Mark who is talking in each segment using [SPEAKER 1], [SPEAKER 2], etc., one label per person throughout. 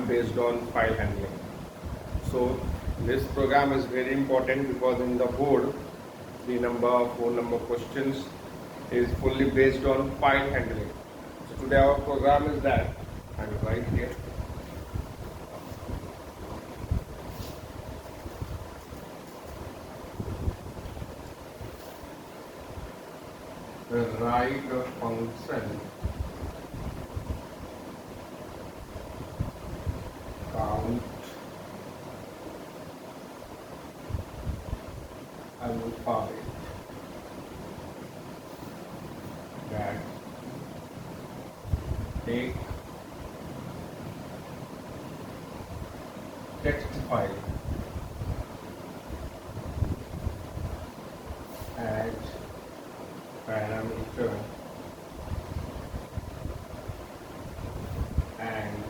[SPEAKER 1] based on file handling. So this program is very important because in the board, the phone number questions is fully based on file handling. So today our program is that, I will write here. Write a function count alphabet that take text file as parameter and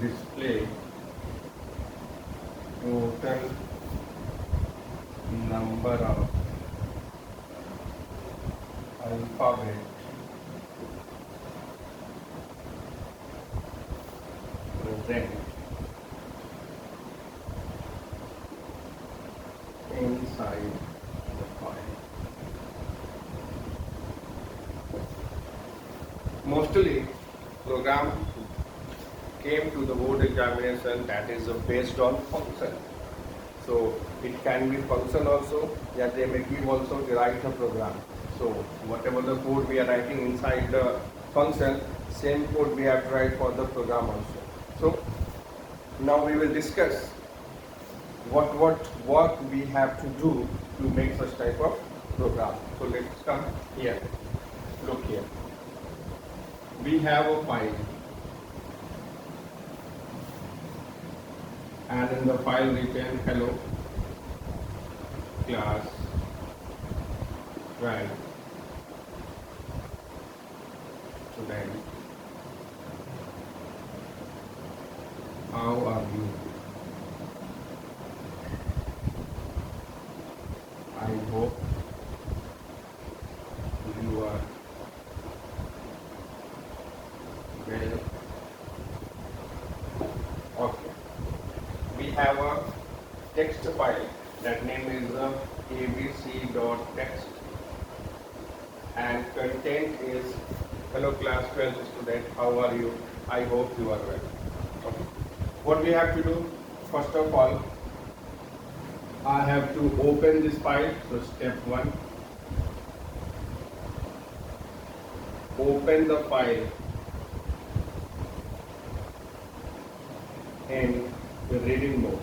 [SPEAKER 1] display total number of alphabet present inside the file. Mostly program came to the board examination that is based on function. So it can be function also, yeah, they may give also to write a program. So whatever the code we are writing inside the function, same code we have to write for the program also. So now we will discuss what work we have to do to make such type of program. So let's come here. Look here. We have a file, and in the file written hello class 12 student, how are you? I hope you are well. Okay. We have a text file, that name is abc.text, and content is hello class 12 student, how are you? I hope you are well. Okay. What we have to do, first of all, I have to open this file. So step 1, open the file in the reading mode.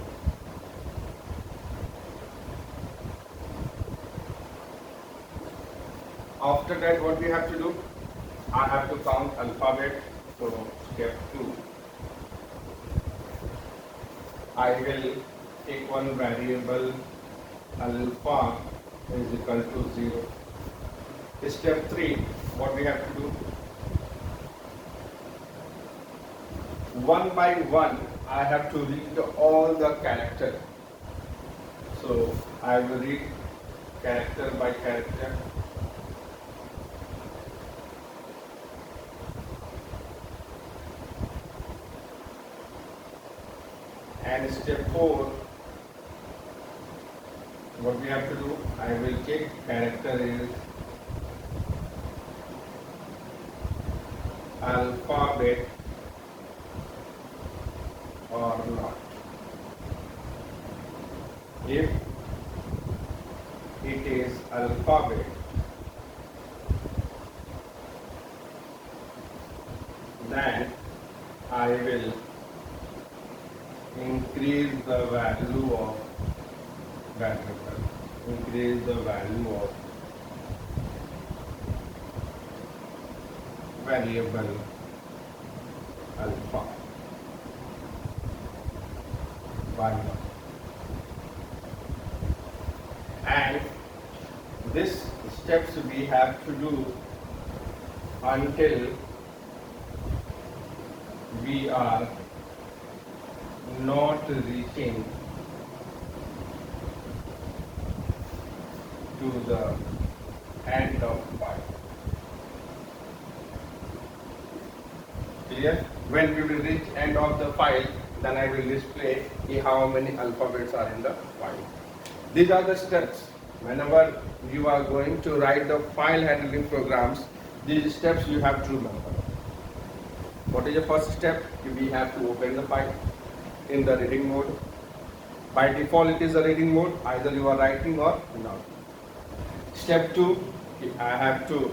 [SPEAKER 1] After that, what we have to do, I have to count alphabet. So step 2, I will take one variable alpha is equal to 0. Step 3, what we have to do, one by one I have to read all the character. So I will read character by character. And step 4, what we have to do, I will check character is alphabet or not. If it is alphabet, then I will increase the value of variable, increase the value of variable alpha by 1. And this steps we have to do until we are not reaching to the end of file. Clear? When we will reach end of the file, then I will display how many alphabets are in the file. These are the steps. Whenever you are going to write the file handling programs, these steps you have to remember. What is the first step? We have to open the file in the reading mode. By default it is a reading mode, either you are writing or not. Step 2, I have to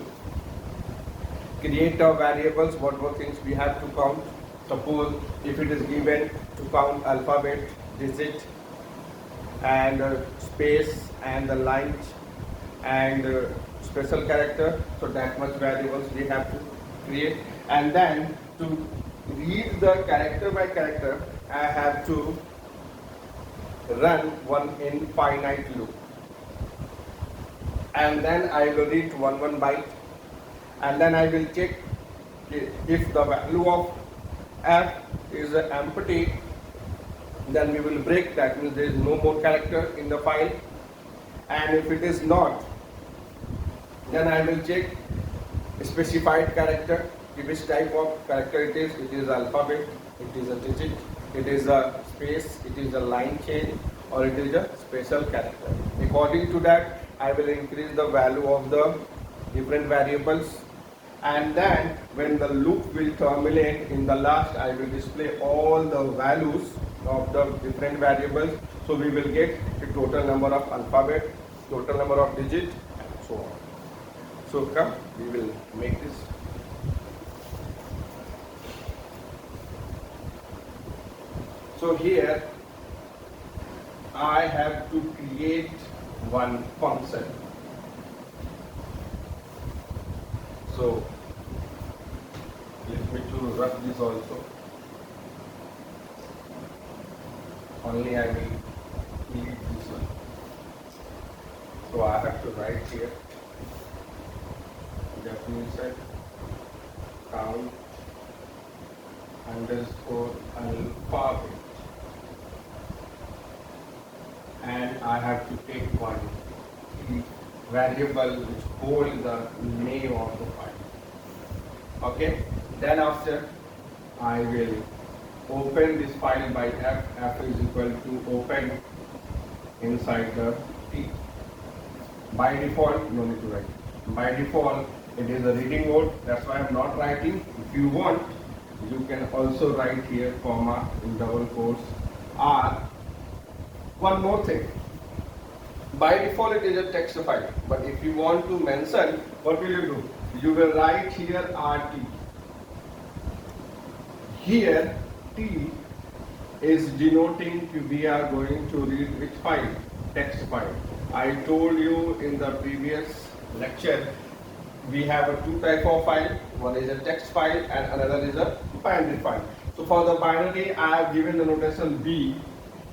[SPEAKER 1] create the variables, what were things we have to count. Suppose if it is given to count alphabet, digit and space and the lines and special character, so that much variables we have to create. And then to read the character by character, I have to run one infinite loop, and then I will read one byte, and then I will check if the value of f is empty, then we will break, that means there is no more character in the file. And if it is not, then I will check specified character, which type of character it is alphabet, it is a digit, it is a space, it is a line change, or it is a special character. According to that, I will increase the value of the different variables, and then when the loop will terminate, in the last I will display all the values of the different variables. So we will get the total number of alphabet, total number of digits, and so on. So come, we will make this. So here I have to create one function. So let me to run this also. Only I will need this one. So I have to write here definition count underscore alphabet, and I have to take one variable which holds the name of the file. Okay, then after I will open this file by f is equal to open inside the T. By default, no need to write. By default, it is a reading mode, that's why I am not writing. If you want, you can also write here comma in double quotes R. One more thing, by default it is a text file, but if you want to mention, what will you do? You will write here RT. Here T is denoting we are going to read which file? Text file. I told you in the previous lecture we have a two type of file. One is a text file and another is a binary file. So for the binary I have given the notation B.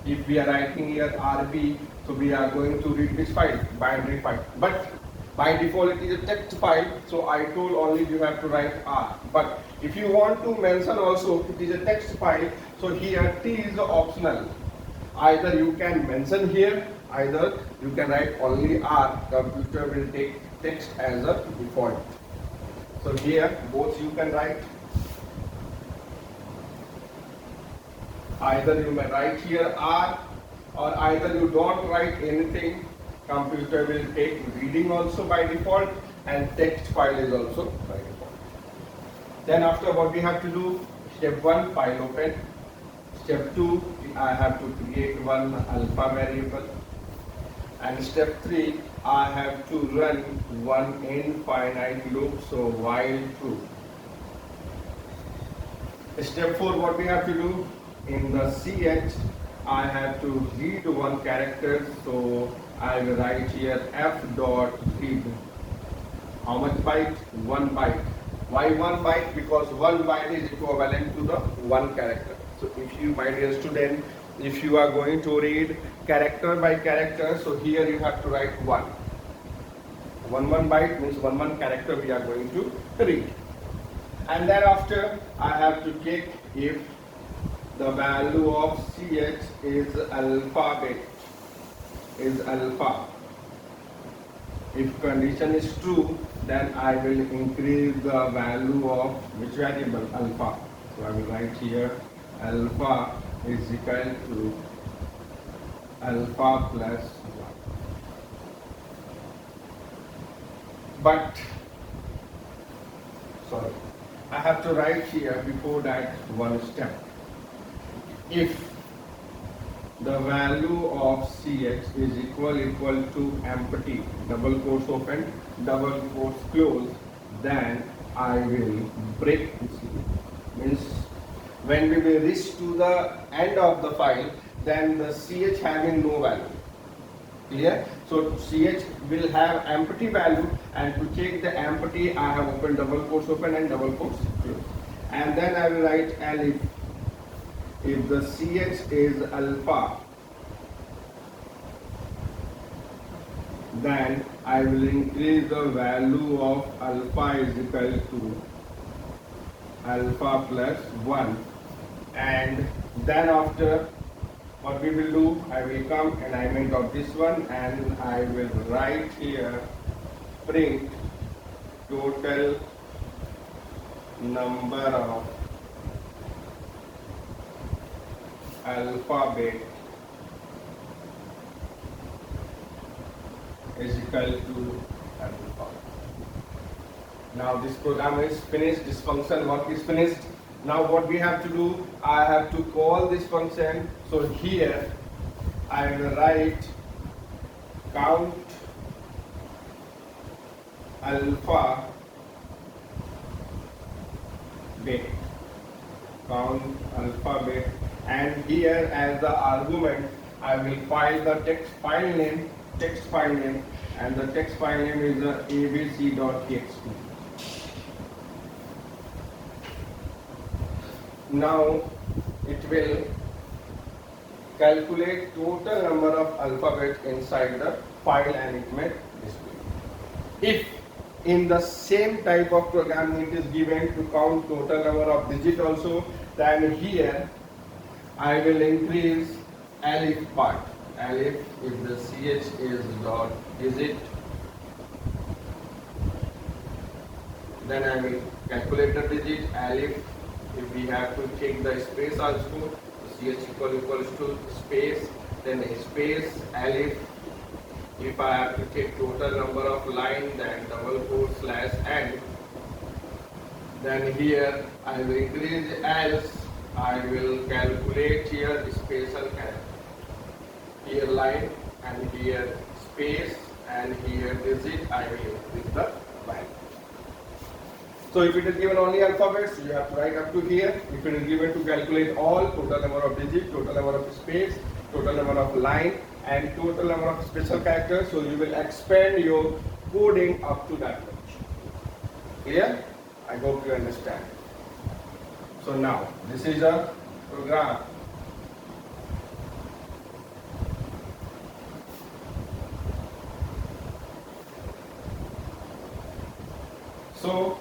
[SPEAKER 1] If we are writing here RB, so we are going to read which file? Binary file. But by default it is a text file, so I told only you have to write R. But if you want to mention also it is a text file, so here T is optional. Either you can mention here, either you can write only R. Computer will take text as a default. So here both you can write. Either you may write here R, or either you don't write anything. Computer will take reading also by default, and text file is also by default. Then after, what we have to do? Step 1, file open. Step 2, I have to create one alpha variable. And step 3, I have to run one infinite loop, so while true. Step 4, what we have to do? In the CH, I have to read one character, so I will write here f dot read. How much byte? 1 byte. Why 1 byte? Because 1 byte is equivalent to the 1 character. So if you, my dear student, if you are going to read character by character, so here you have to write 1. 1 byte means 1 character we are going to read. And then after, I have to check if the value of CH is alphabet, is alpha. If condition is true, then I will increase the value of which variable? Alpha. So I will write here alpha is equal to alpha plus 1. But, sorry, I have to write here before that one step. If the value of Ch is equal to empty, double quotes open, double quotes close, then I will break this loop. Means when we will reach to the end of the file, then the Ch having no value. Clear? So Ch will have empty value, and to check the empty, I have opened double quotes open and double quotes close. And then I will write elif. If the Ch is alpha, then I will increase the value of alpha is equal to alpha plus 1, and then after what we will do, I will come and I will of this one, and I will write here print total number of alphabet is equal to alpha. Now this program is finished, this function work is finished. Now what we have to do, I have to call this function. So here I will write count alpha bit, count alphabet, and here as the argument I will file the text file name, and the text file name is abc.txt. Now it will calculate total number of alphabets inside the file and it may display. If in the same type of program it is given to count total number of digits also, then here I will increase alif part. Alif, if the ch is dot digit, then I will calculate the digit. Alif, if we have to take the space also, ch equals to space, then space alif. If I have to take total number of line, then double quote slash n. Then here I will increase, else I will calculate here special character. Here line and here space and here digit, I will increase the value. So if it is given only alphabets, you have to write up to here. If it is given to calculate all, total number of digits, total number of space, total number of line, and total number of special characters, so you will expand your coding up to that much. Clear? I hope you understand. So now, this is a program. So,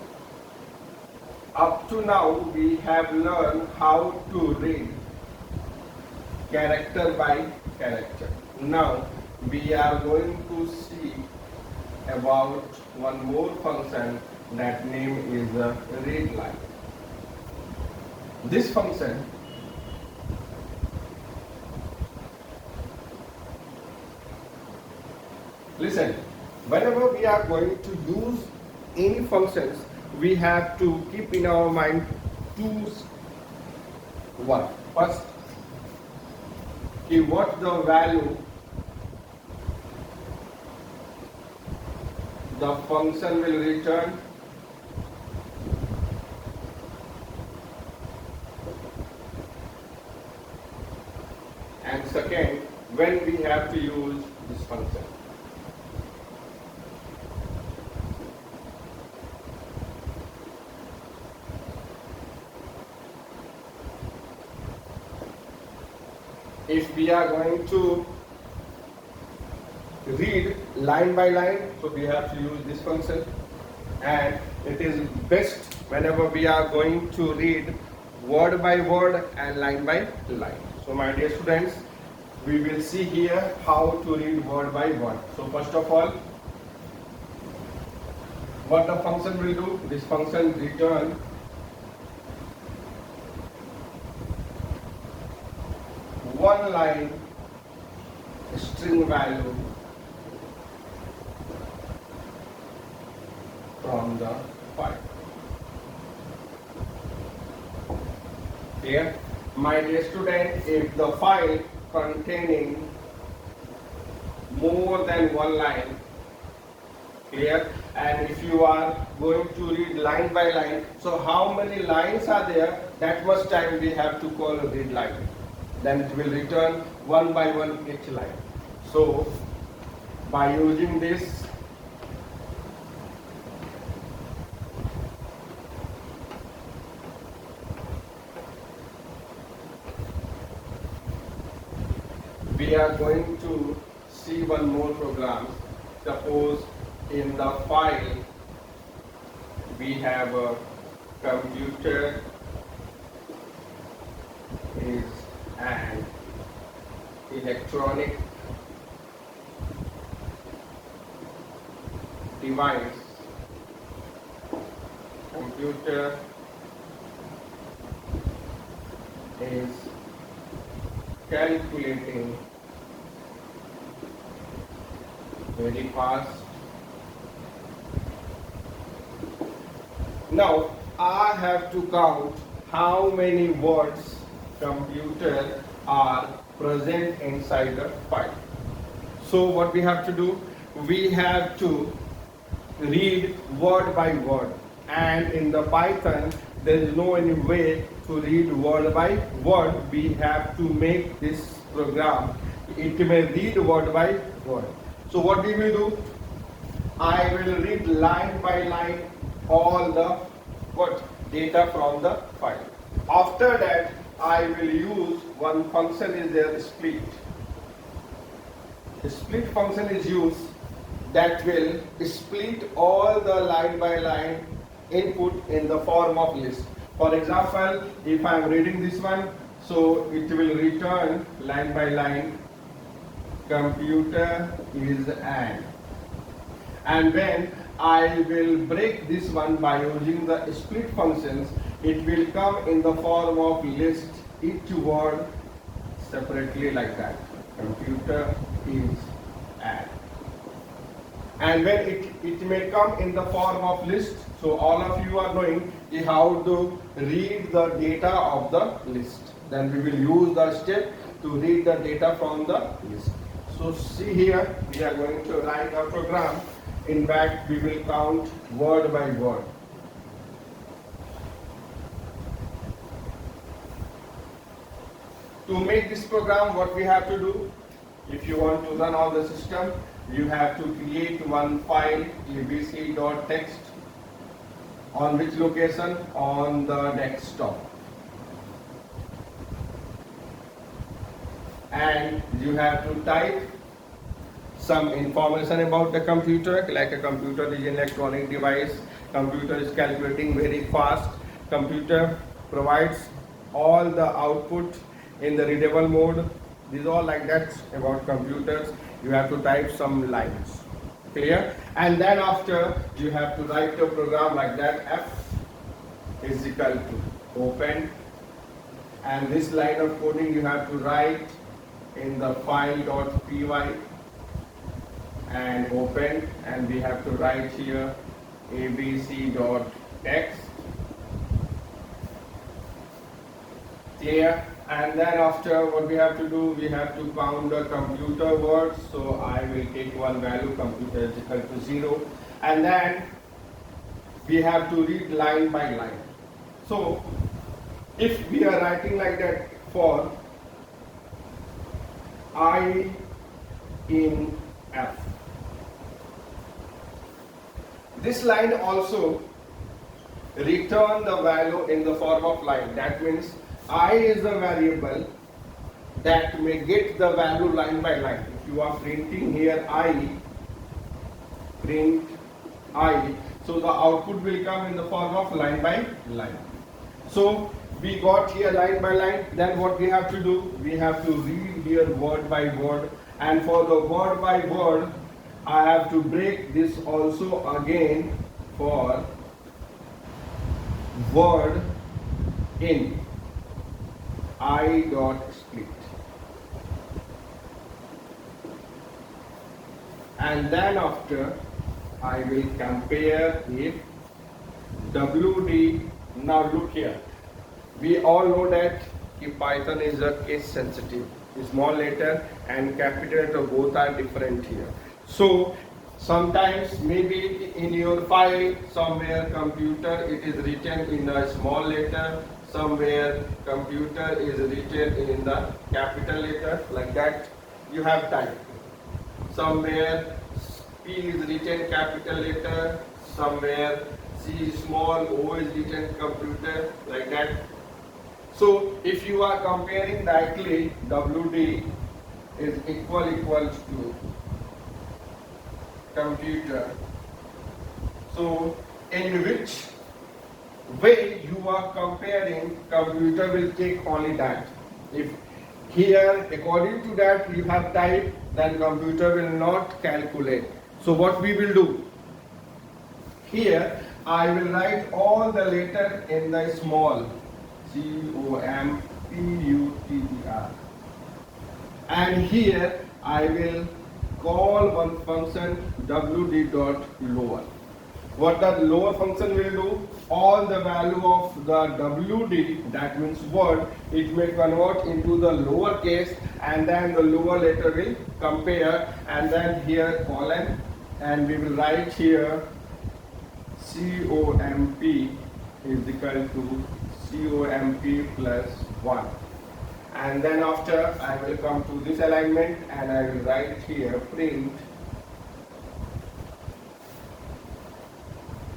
[SPEAKER 1] up to now we have learned how to read character by character. Now we are going to see about one more function, that name is read line. This function listen, whenever we are going to use any functions, we have to keep in our mind two one. First, what the value the function will return, and second, when we have to use this function. If we are going to read line by line, so we have to use this function, and it is best whenever we are going to read word by word and line by line. So my dear students, we will see here how to read word by word. So first of all, what the function will do, this function return one line string value from the file. Here, my dear student, if the file containing more than one line, clear, and if you are going to read line by line, so how many lines are there, that much time we have to call a read line. Then it will return one by one each line. So by using this, we are going to see one more program. Suppose in the file we have a computer is an electronic device. Computer is calculating very fast. Now I have to count how many words computer are present inside the file. So what we have to do, we have to read word by word, and in the Python there is no any way to read word by word. We have to make this program, it may read word by word. So what we will do, I will read line by line all the data from the file. After that I will use one function is there, split. The split function is used that will split all the line by line input in the form of list. For example, if I am reading this one, so it will return line by line computer is an, and when I will break this one by using the split functions, it will come in the form of list, each word separately like that. Computer is an. And when it may come in the form of list, so all of you are knowing how to read the data of the list. Then we will use the step to read the data from the list. So see here, we are going to write a program. In fact, we will count word by word. To make this program, what we have to do, if you want to run all the system, you have to create one file abc.txt. On which location? On the desktop. And you have to type some information about the computer, like a computer is an electronic device, computer is calculating very fast, computer provides all the output in the readable mode. These all like that about computers. You have to type some lines. Clear? And then after you have to write a program like that. F is equal to open, and this line of coding you have to write in the file.py and open, and we have to write here abc.txt. Clear? And then after, what we have to do, we have to count the computer words. So I will take one value, computer is equal to 0, and then we have to read line by line. So if we are writing like that for I in F, this line also return the value in the form of line. That means I is a variable that may get the value line by line. If you are printing here I, print I, so the output will come in the form of line by line. So we got here line by line. Then what we have to do, we have to read here word by word, and for the word by word I have to break this also again for word in I.split. and then after I will compare if WD. Now look here, we all know that Python is a case sensitive. Small letter and capital letter both are different here. So sometimes maybe in your file somewhere computer it is written in a small letter, somewhere computer is written in the capital letter, like that you have typed. Somewhere P is written capital letter, somewhere C small, O is written computer, like that. So if you are comparing directly, WD is equals to computer. So in which way you are comparing, computer will take only that. If here according to that you have typed, then computer will not calculate. So what we will do? Here I will write all the letter in the small. COMPUTER, and here I will call one function WD.lower. What the lower function will do, all the value of the WD, that means word, it may convert into the lower case, and then the lower letter will compare, and then here colon, and we will write here COMP is equal to COMP plus 1, and then after I will come to this alignment and I will write here print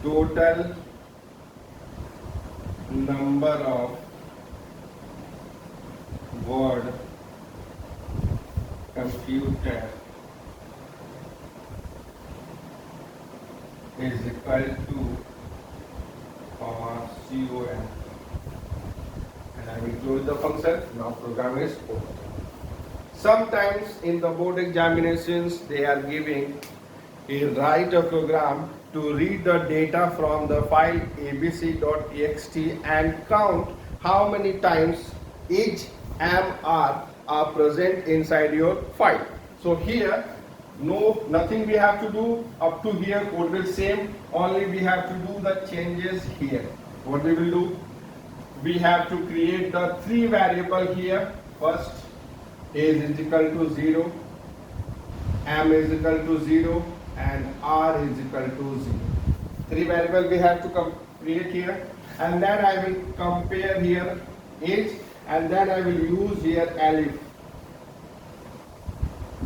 [SPEAKER 1] total number of word computer is equal to COMP. I will close the function. Now program is over. Sometimes in the board examinations they are giving a write a program to read the data from the file abc.txt and count how many times each MR are present inside your file. So here nothing we have to do. Up to here code will same, only we have to do the changes here. What we will do? We have to create the three variable here. First, A is equal to 0, M is equal to 0, and R is equal to 0. Three variable we have to create here, and then I will compare here age, and then I will use here alif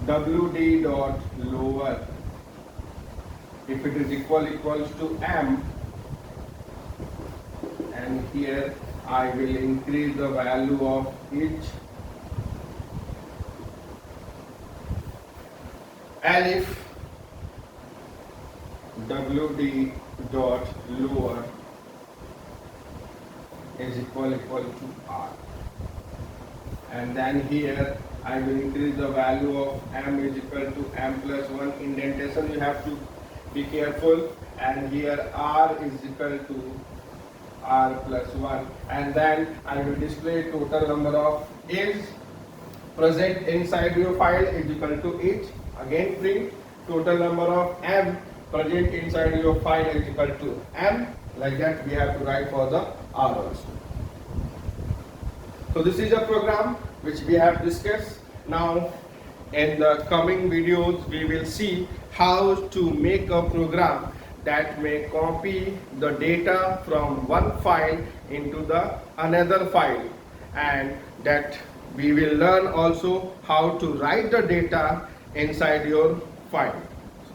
[SPEAKER 1] WD dot lower. If it is equals to M, and here I will increase the value of each alif WD dot lower is equal to R, and then here I will increase the value of M is equal to M plus 1. Indentation you have to be careful, and here R is equal to R plus 1, and then I will display total number of is present inside your file is equal to 8. Again print total number of M present inside your file is equal to M. Like that we have to write for the R also. So this is a program which we have discussed. Now in the coming videos we will see how to make a program that may copy the data from one file into the another file, and that we will learn also how to write the data inside your file.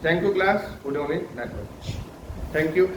[SPEAKER 1] Thank you class for doing that much. Thank you.